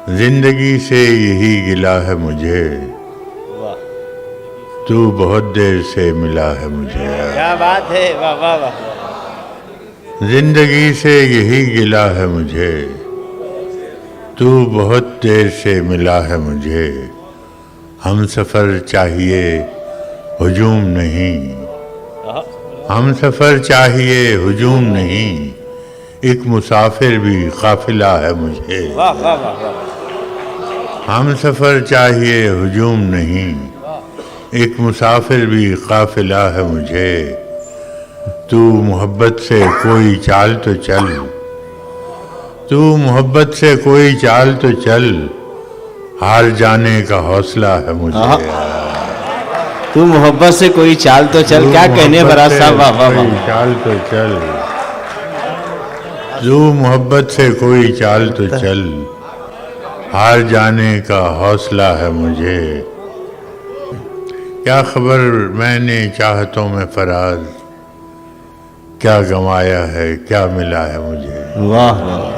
जिंदगी से यही गिला है मुझे, तू बहुत देर से मिला है मुझे। क्या बात है, वाह वाह वाह। जिंदगी से यही गिला है मुझे, तू बहुत देर से मिला है मुझे। हम सफ़र चाहिए हुजूम नहीं, हम सफ़र चाहिए हुजूम नहीं, एक मुसाफिर भी काफिला है मुझे। वाह वाह वाह। हम सफ़र चाहिए हुजूम नहीं, एक मुसाफिर भी काफिला है मुझे। तू मोहब्बत से कोई चाल तो चल, तू मोहब्बत से कोई चाल तो चल, हार जाने का हौसला है मुझे। तू मोहब्बत से कोई चाल तो चल, क्या कहने बरात साहब, वाह वाह वाह। चाल तो चल, तू मोहब्बत से कोई चाल तो चल, हार जाने का हौसला है मुझे। क्या खबर मैंने चाहतों में फराज, क्या गंवाया है क्या मिला है मुझे। वाह वाह।